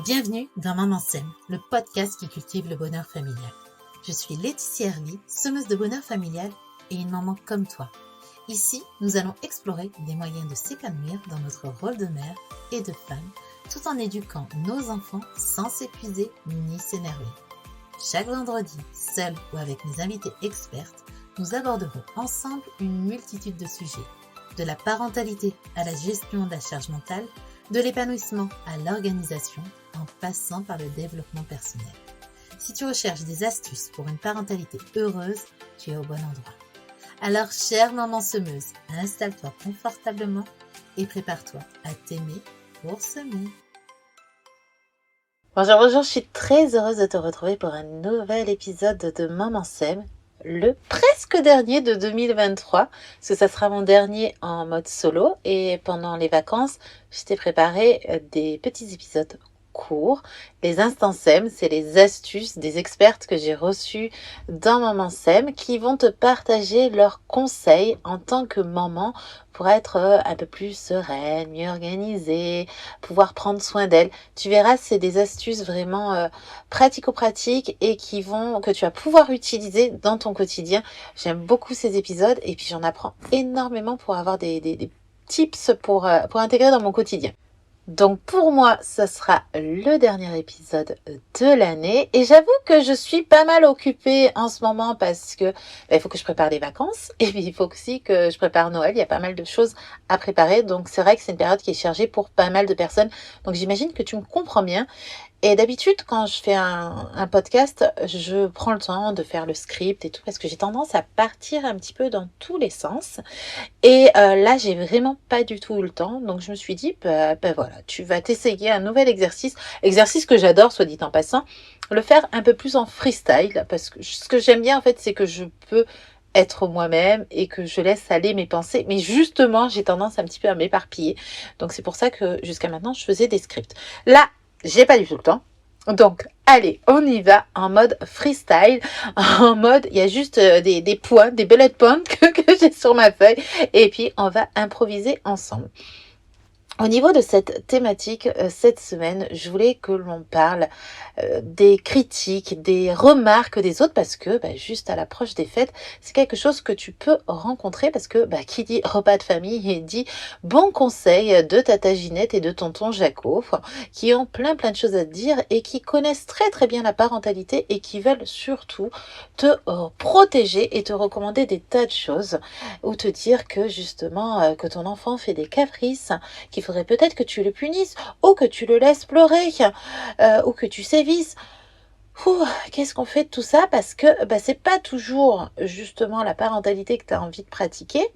Bienvenue dans Maman Sème, le podcast qui cultive le bonheur familial. Je suis Laetitia Hervy, semeuse de bonheur familial et une maman comme toi. Ici, nous allons explorer des moyens de s'épanouir dans notre rôle de mère et de femme, tout en éduquant nos enfants sans s'épuiser ni s'énerver. Chaque vendredi, seul ou avec mes invités expertes, nous aborderons ensemble une multitude de sujets, de la parentalité à la gestion de la charge mentale, de l'épanouissement à l'organisation, en passant par le développement personnel. Si tu recherches des astuces pour une parentalité heureuse, tu es au bon endroit. Alors, chère maman semeuse, installe-toi confortablement et prépare-toi à t'aimer pour semer. Bonjour, je suis très heureuse de te retrouver pour un nouvel épisode de Maman Sème, le presque dernier de 2023, parce que ça sera mon dernier en mode solo, et pendant les vacances, je t'ai préparé des petits épisodes courts. Les instants SEM, c'est les astuces des expertes que j'ai reçues dans Maman SEM qui vont te partager leurs conseils en tant que maman pour être un peu plus sereine, mieux organisée, pouvoir prendre soin d'elle. Tu verras, c'est des astuces vraiment pratico-pratiques et que tu vas pouvoir utiliser dans ton quotidien. J'aime beaucoup ces épisodes et puis j'en apprends énormément pour avoir des tips pour intégrer dans mon quotidien. Donc pour moi, ce sera le dernier épisode de l'année et j'avoue que je suis pas mal occupée en ce moment parce que il faut que je prépare les vacances et puis il faut aussi que je prépare Noël. Il y a pas mal de choses à préparer, donc c'est vrai que c'est une période qui est chargée pour pas mal de personnes. Donc j'imagine que tu me comprends bien. Et d'habitude, quand je fais un podcast, je prends le temps de faire le script et tout parce que j'ai tendance à partir un petit peu dans tous les sens. Et là, j'ai vraiment pas du tout eu le temps. Donc, je me suis dit, voilà, tu vas t'essayer un nouvel exercice que j'adore, soit dit en passant, le faire un peu plus en freestyle. Parce que ce que j'aime bien, en fait, c'est que je peux être moi-même et que je laisse aller mes pensées. Mais justement, j'ai tendance un petit peu à m'éparpiller. Donc, c'est pour ça que jusqu'à maintenant, je faisais des scripts. Là, j'ai pas du tout le temps. Donc, allez, on y va en mode freestyle, en mode, il y a juste des points, des bullet points que j'ai sur ma feuille, et puis on va improviser ensemble. Au niveau de cette thématique, cette semaine, je voulais que l'on parle des critiques, des remarques des autres parce que juste à l'approche des fêtes, c'est quelque chose que tu peux rencontrer parce que qui dit repas de famille dit bon conseil de tata Ginette et de tonton Jaco qui ont plein de choses à te dire et qui connaissent très très bien la parentalité et qui veulent surtout te protéger et te recommander des tas de choses ou te dire que justement que ton enfant fait des caprices, qu'il faudrait peut-être que tu le punisses ou que tu le laisses pleurer ou que tu sévisses. Qu'est-ce qu'on fait de tout ça? Parce que c'est pas toujours justement la parentalité que tu as envie de pratiquer.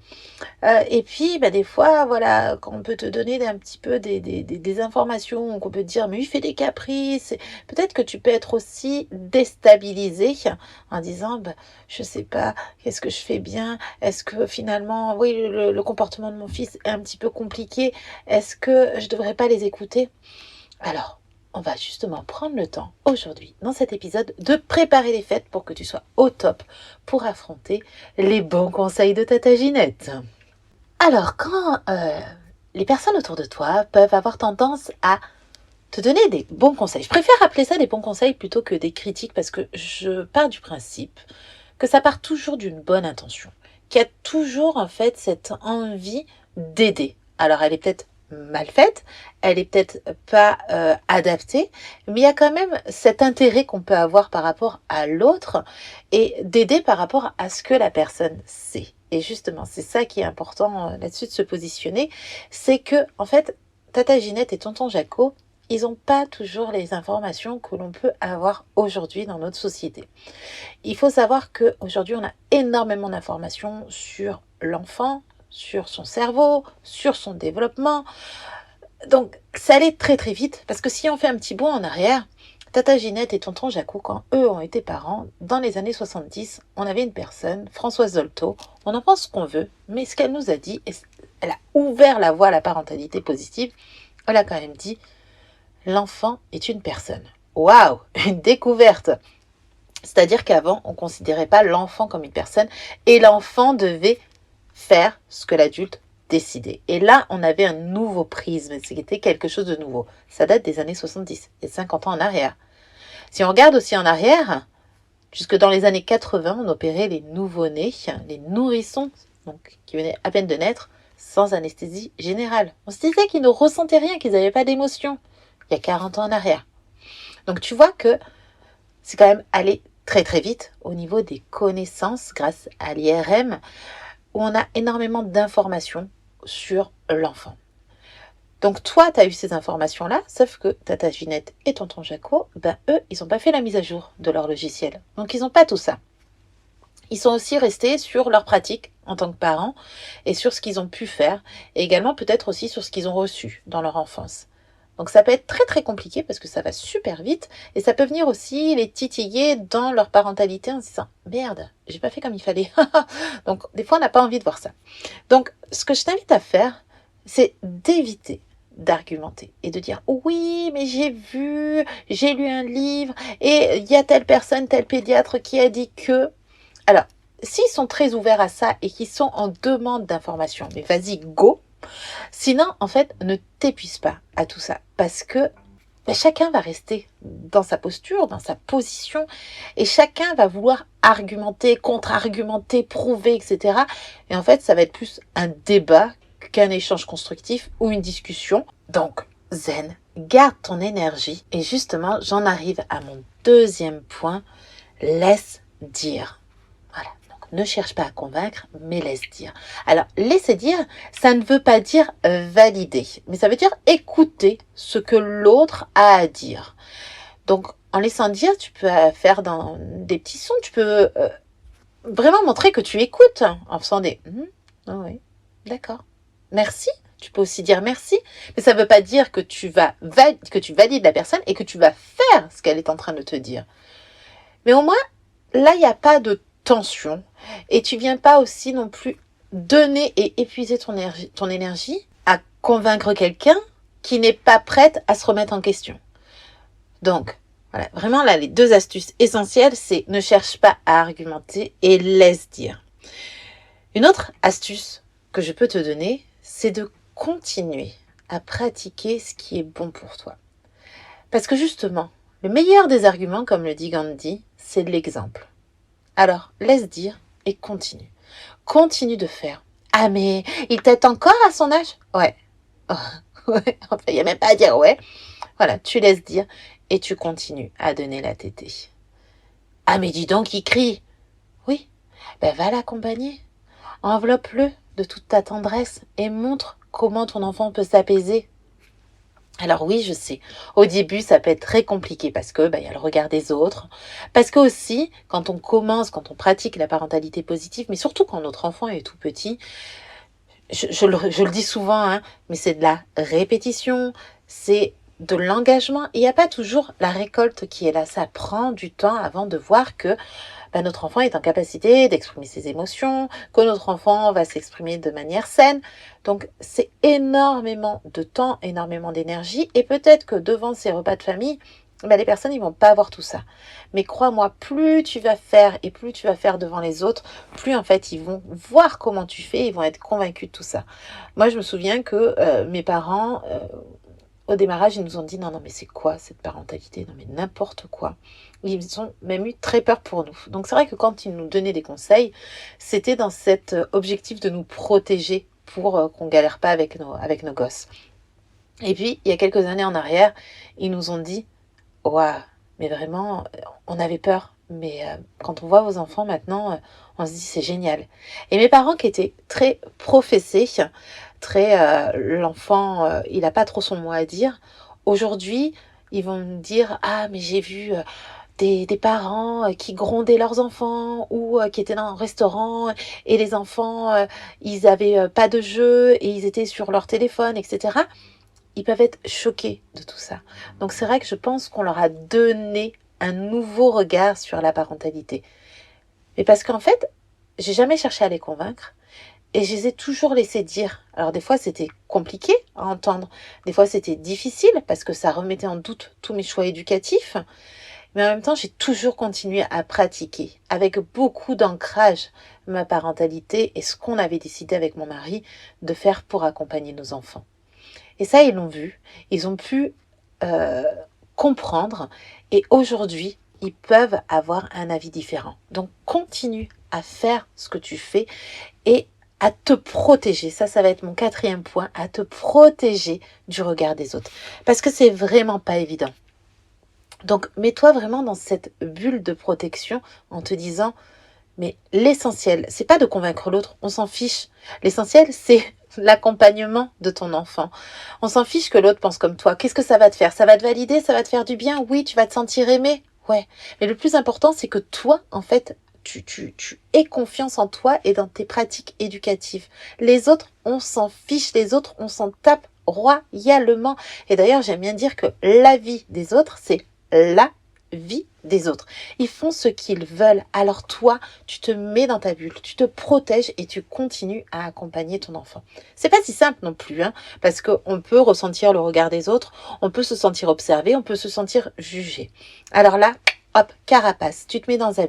Et puis des fois, voilà, quand on peut te donner un petit peu des informations, qu'on peut te dire mais il fait des caprices, peut-être que tu peux être aussi déstabilisé en disant je sais pas, qu'est-ce que je fais bien? Est-ce que finalement, oui, le comportement de mon fils est un petit peu compliqué? Est-ce que je devrais pas les écouter? Alors, on va justement prendre le temps aujourd'hui, dans cet épisode, de préparer les fêtes pour que tu sois au top pour affronter les bons conseils de tata Ginette. Alors, quand les personnes autour de toi peuvent avoir tendance à te donner des bons conseils, je préfère appeler ça des bons conseils plutôt que des critiques parce que je pars du principe que ça part toujours d'une bonne intention, qu'il y a toujours en fait cette envie d'aider. Alors, elle est peut-être mal faite, elle est peut-être pas adaptée, mais il y a quand même cet intérêt qu'on peut avoir par rapport à l'autre et d'aider par rapport à ce que la personne sait. Et justement, c'est ça qui est important là-dessus de se positionner, c'est que en fait, tata Ginette et tonton Jaco, ils n'ont pas toujours les informations que l'on peut avoir aujourd'hui dans notre société. Il faut savoir qu'aujourd'hui, on a énormément d'informations sur l'enfant, sur son cerveau, sur son développement. Donc, ça allait très très vite, parce que si on fait un petit bond en arrière, tata Ginette et tonton Jaco, quand eux ont été parents, dans les années 70, on avait une personne, Françoise Dolto, on en pense ce qu'on veut, mais ce qu'elle nous a dit, elle a ouvert la voie à la parentalité positive, elle a quand même dit, l'enfant est une personne. Waouh, une découverte! C'est-à-dire qu'avant, on ne considérait pas l'enfant comme une personne et l'enfant devait faire ce que l'adulte décider. Et là, on avait un nouveau prisme, c'était quelque chose de nouveau. Ça date des années 70, et 50 ans en arrière. Si on regarde aussi en arrière, jusque dans les années 80, on opérait les nouveau-nés, les nourrissons, donc qui venaient à peine de naître, sans anesthésie générale. On se disait qu'ils ne ressentaient rien, qu'ils n'avaient pas d'émotion. Il y a 40 ans en arrière. Donc tu vois que c'est quand même allé très très vite au niveau des connaissances grâce à l'IRM, où on a énormément d'informations sur l'enfant. Donc toi, tu as eu ces informations-là, sauf que Tata Ginette et Tonton Jaco, eux, ils n'ont pas fait la mise à jour de leur logiciel. Donc ils n'ont pas tout ça. Ils sont aussi restés sur leur pratique en tant que parents et sur ce qu'ils ont pu faire, et également peut-être aussi sur ce qu'ils ont reçu dans leur enfance. Donc ça peut être très très compliqué parce que ça va super vite et ça peut venir aussi les titiller dans leur parentalité en se disant « Merde, j'ai pas fait comme il fallait ». Donc des fois on n'a pas envie de voir ça. Donc ce que je t'invite à faire, c'est d'éviter d'argumenter et de dire oui mais j'ai lu un livre et il y a telle personne, tel pédiatre qui a dit que... Alors, s'ils sont très ouverts à ça et qu'ils sont en demande d'informations, mais vas-y, go. Sinon, en fait, ne t'épuise pas à tout ça parce que chacun va rester dans sa posture, dans sa position et chacun va vouloir argumenter, contre-argumenter, prouver, etc. Et en fait, ça va être plus un débat qu'un échange constructif ou une discussion. Donc, zen, garde ton énergie. Et justement, j'en arrive à mon deuxième point, laisse dire. Voilà, donc ne cherche pas à convaincre, mais laisse dire. Alors, laisser dire, ça ne veut pas dire valider, mais ça veut dire écouter ce que l'autre a à dire. Donc, en laissant dire, tu peux faire dans des petits sons, tu peux vraiment montrer que tu écoutes, en faisant des oh oui, d'accord, merci. Tu peux aussi dire merci, mais ça ne veut pas dire que tu valides la personne et que tu vas faire ce qu'elle est en train de te dire. Mais au moins, là, il n'y a pas de tension et tu viens pas aussi non plus donner et épuiser ton énergie à convaincre quelqu'un qui n'est pas prête à se remettre en question. Donc, voilà, vraiment là, les deux astuces essentielles, c'est ne cherche pas à argumenter et laisse dire. Une autre astuce que je peux te donner, c'est de continuer à pratiquer ce qui est bon pour toi. Parce que justement, le meilleur des arguments, comme le dit Gandhi, c'est l'exemple. Alors, laisse dire et continue. Continue de faire. Ah, mais il t'aide encore à son âge ? Ouais. Oh, ouais. Enfin, il n'y a même pas à dire ouais. Voilà, tu laisses dire et tu continues à donner la tétée. Ah, mais dis donc, il crie. Oui, ben va l'accompagner. Enveloppe-le de toute ta tendresse et montre comment ton enfant peut s'apaiser. Alors oui, je sais, au début, ça peut être très compliqué parce que y a le regard des autres. Parce que aussi, quand on pratique la parentalité positive, mais surtout quand notre enfant est tout petit, je le dis souvent, mais c'est de la répétition, c'est de l'engagement. Il n'y a pas toujours la récolte qui est là. Ça prend du temps avant de voir que notre enfant est en capacité d'exprimer ses émotions, que notre enfant va s'exprimer de manière saine. Donc, c'est énormément de temps, énormément d'énergie. Et peut-être que devant ces repas de famille, les personnes, ils vont pas avoir tout ça. Mais crois-moi, plus tu vas faire et plus tu vas faire devant les autres, plus en fait, ils vont voir comment tu fais, ils vont être convaincus de tout ça. Moi, je me souviens que mes parents... au démarrage, ils nous ont dit non, mais c'est quoi cette parentalité ? Non, mais n'importe quoi. Ils ont même eu très peur pour nous. Donc c'est vrai que quand ils nous donnaient des conseils, c'était dans cet objectif de nous protéger pour qu'on galère pas avec nos gosses. Et puis, il y a quelques années en arrière, ils nous ont dit waouh, mais vraiment, on avait peur. Mais quand on voit vos enfants maintenant, on se dit c'est génial. Et mes parents qui étaient très professés, l'enfant, il n'a pas trop son mot à dire. Aujourd'hui, ils vont me dire ah mais j'ai vu des parents qui grondaient leurs enfants ou qui étaient dans un restaurant et les enfants, ils avaient pas de jeu et ils étaient sur leur téléphone, etc. Ils peuvent être choqués de tout ça. Donc c'est vrai que je pense qu'on leur a donné un nouveau regard sur la parentalité. Mais parce qu'en fait, j'ai jamais cherché à les convaincre et je les ai toujours laissés dire. Alors des fois c'était compliqué à entendre, des fois c'était difficile parce que ça remettait en doute tous mes choix éducatifs. Mais en même temps, j'ai toujours continué à pratiquer avec beaucoup d'ancrage ma parentalité et ce qu'on avait décidé avec mon mari de faire pour accompagner nos enfants. Et ça, ils l'ont vu, ils ont pu euh, comprendre et aujourd'hui, ils peuvent avoir un avis différent. Donc, continue à faire ce que tu fais et à te protéger. Ça va être mon quatrième point, à te protéger du regard des autres. Parce que c'est vraiment pas évident. Donc, mets-toi vraiment dans cette bulle de protection en te disant, mais l'essentiel, c'est pas de convaincre l'autre, on s'en fiche. L'essentiel, c'est l'accompagnement de ton enfant. On s'en fiche que l'autre pense comme toi. Qu'est-ce que ça va te faire? Ça va te valider? Ça va te faire du bien? Oui, tu vas te sentir aimé? Ouais. Mais le plus important, c'est que toi, en fait, tu aies confiance en toi et dans tes pratiques éducatives. Les autres, on s'en fiche. Les autres, on s'en tape royalement. Et d'ailleurs, j'aime bien dire que la vie des autres, c'est la vie des autres. Ils font ce qu'ils veulent. Alors toi, tu te mets dans ta bulle, tu te protèges et tu continues à accompagner ton enfant. C'est pas si simple non plus, hein, parce qu'on peut ressentir le regard des autres, on peut se sentir observé, on peut se sentir jugé. Alors là, hop, carapace, tu te mets dans ta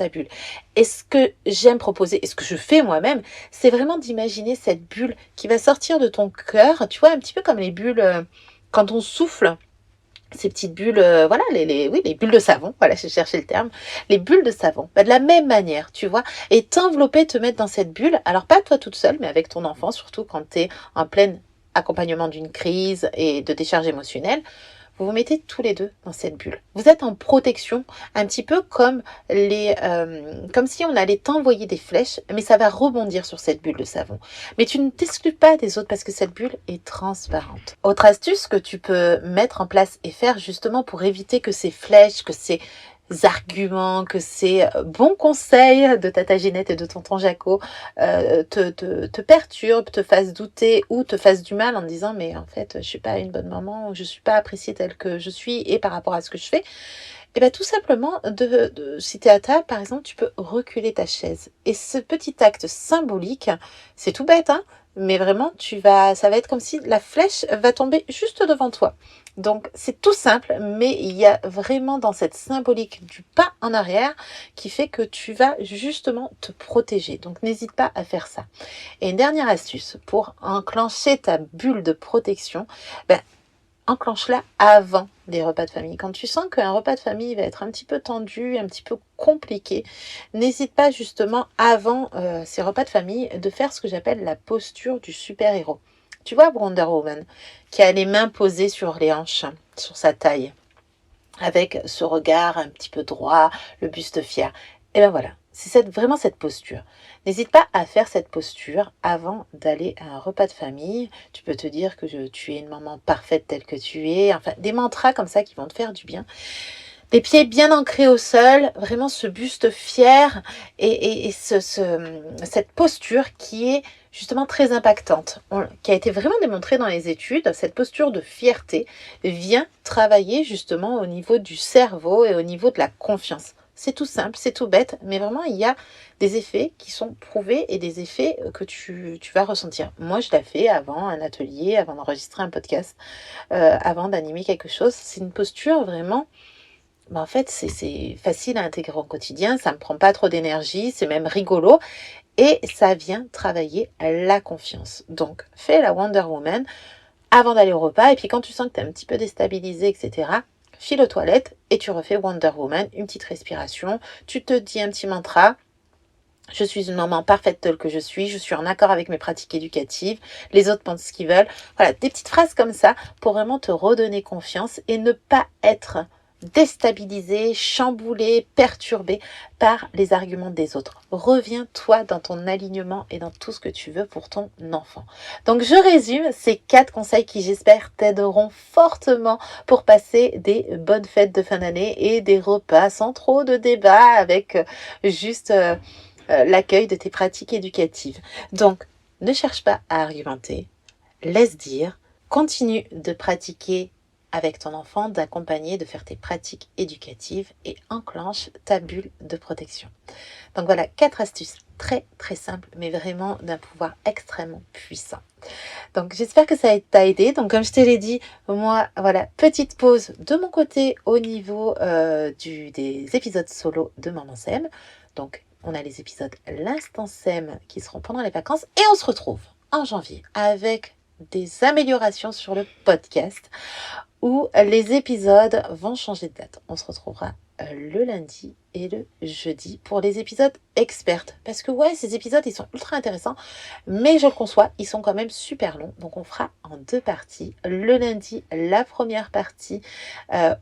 bulle. Et ce que j'aime proposer, et ce que je fais moi-même, c'est vraiment d'imaginer cette bulle qui va sortir de ton cœur, tu vois, un petit peu comme les bulles quand on souffle. Ces petites bulles, voilà, oui, les bulles de savon, voilà, j'ai cherché le terme, les bulles de savon, de la même manière, tu vois, et t'envelopper, te mettre dans cette bulle, alors pas toi toute seule, mais avec ton enfant, surtout quand tu es en plein accompagnement d'une crise et de décharge émotionnelle, vous vous mettez tous les deux dans cette bulle. Vous êtes en protection, un petit peu comme comme si on allait t'envoyer des flèches, mais ça va rebondir sur cette bulle de savon. Mais tu ne t'exclus pas des autres parce que cette bulle est transparente. Autre astuce que tu peux mettre en place et faire justement pour éviter que ces flèches, que ces arguments, que ces bons conseils de Tata Ginette et de tonton Jaco te perturbent, te fassent douter ou te fassent du mal en te disant mais en fait je suis pas une bonne maman, je suis pas appréciée telle que je suis et par rapport à ce que je fais, et bien tout simplement si tu es à table par exemple, tu peux reculer ta chaise et ce petit acte symbolique, c'est tout bête hein, mais vraiment ça va être comme si la flèche va tomber juste devant toi. Donc c'est tout simple, mais il y a vraiment dans cette symbolique du pas en arrière qui fait que tu vas justement te protéger. Donc n'hésite pas à faire ça. Et une dernière astuce pour enclencher ta bulle de protection, ben, enclenche-la avant les repas de famille. Quand tu sens qu'un repas de famille va être un petit peu tendu, un petit peu compliqué, n'hésite pas justement avant ces repas de famille de faire ce que j'appelle la posture du super-héros. Tu vois Wonder Woman qui a les mains posées sur les hanches, sur sa taille, avec ce regard un petit peu droit, le buste fier. Et bien voilà, c'est vraiment cette posture. N'hésite pas à faire cette posture avant d'aller à un repas de famille. Tu peux te dire que tu es une maman parfaite telle que tu es. Enfin, des mantras comme ça qui vont te faire du bien. Les pieds bien ancrés au sol, vraiment ce buste fier et cette posture qui est justement très impactante, qui a été vraiment démontrée dans les études. Cette posture de fierté vient travailler justement au niveau du cerveau et au niveau de la confiance. C'est tout simple, c'est tout bête, mais vraiment il y a des effets qui sont prouvés et des effets que tu vas ressentir. Moi je l'ai fait avant un atelier, avant d'enregistrer un podcast, avant d'animer quelque chose. C'est une posture vraiment en fait, c'est facile à intégrer au quotidien, ça ne me prend pas trop d'énergie, c'est même rigolo et ça vient travailler la confiance. Donc, fais la Wonder Woman avant d'aller au repas et puis quand tu sens que tu es un petit peu déstabilisé, etc., file aux toilettes et tu refais Wonder Woman, une petite respiration, tu te dis un petit mantra. Je suis une maman parfaite telle que je suis en accord avec mes pratiques éducatives, les autres pensent ce qu'ils veulent. Voilà, des petites phrases comme ça pour vraiment te redonner confiance et ne pas être déstabilisé, chamboulé, perturbé par les arguments des autres. Reviens-toi dans ton alignement et dans tout ce que tu veux pour ton enfant. Donc je résume ces 4 conseils qui j'espère t'aideront fortement pour passer des bonnes fêtes de fin d'année et des repas sans trop de débats avec juste l'accueil de tes pratiques éducatives. Donc ne cherche pas à argumenter, laisse dire, continue de pratiquer avec ton enfant, d'accompagner, de faire tes pratiques éducatives et enclenche ta bulle de protection. Donc voilà, 4 astuces très très simples, mais vraiment d'un pouvoir extrêmement puissant. Donc j'espère que ça t'a aidé. Donc comme je te l'ai dit, moi, voilà, petite pause de mon côté au niveau des épisodes solo de Maman Sème. Donc on a les épisodes L'Instant Sème qui seront pendant les vacances et on se retrouve en janvier avec des améliorations sur le podcast où les épisodes vont changer de date. On se retrouvera le lundi et le jeudi pour les épisodes expertes. Parce que ouais, ces épisodes, ils sont ultra intéressants, mais je le conçois, ils sont quand même super longs. Donc on fera en 2 parties. Le lundi, la première partie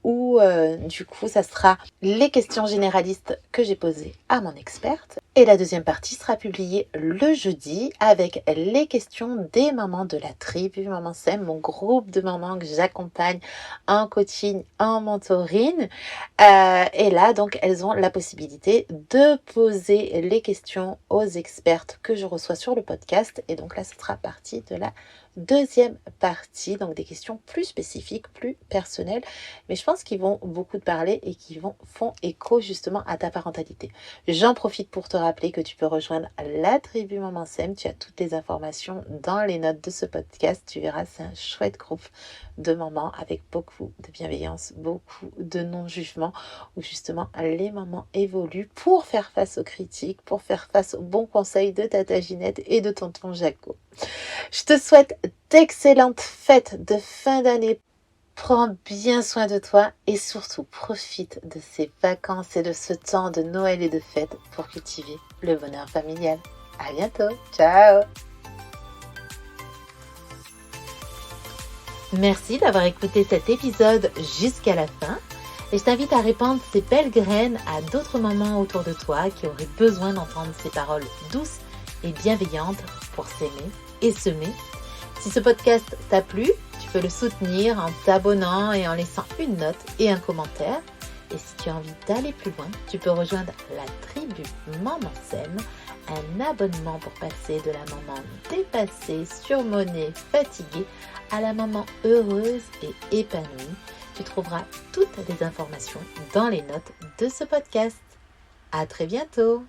où du coup, ça sera les questions généralistes que j'ai posées à mon experte. Et la deuxième partie sera publiée le jeudi avec les questions des mamans de la tribu Maman Sème, mon groupe de mamans que j'accompagne en coaching, en mentoring. Et là, donc, elles ont la possibilité de poser les questions aux expertes que je reçois sur le podcast. Et donc là, ce sera partie de la deuxième partie, donc des questions plus spécifiques, plus personnelles, mais je pense qu'ils vont beaucoup te parler et qui font écho justement à ta parentalité. J'en profite pour te rappeler que tu peux rejoindre la tribu Maman Sème. Tu as toutes les informations dans les notes de ce podcast. Tu verras, c'est un chouette groupe de mamans avec beaucoup de bienveillance, beaucoup de non-jugement, où justement les mamans évoluent pour faire face aux critiques, pour faire face aux bons conseils de Tata Ginette et de tonton Jaco. Je te souhaite d'excellentes fêtes de fin d'année. Prends bien soin de toi et surtout profite de ces vacances et de ce temps de Noël et de fête pour cultiver le bonheur familial. À bientôt. Ciao. Merci d'avoir écouté cet épisode jusqu'à la fin. Et je t'invite à répandre ces belles graines à d'autres mamans autour de toi qui auraient besoin d'entendre ces paroles douces et bienveillantes pour s'aimer et semer. Si ce podcast t'a plu, tu peux le soutenir en t'abonnant et en laissant une note et un commentaire. Et si tu as envie d'aller plus loin, tu peux rejoindre la tribu Maman Sème, un abonnement pour passer de la maman dépassée, surmonnée, fatiguée à la maman heureuse et épanouie. Tu trouveras toutes les informations dans les notes de ce podcast. À très bientôt!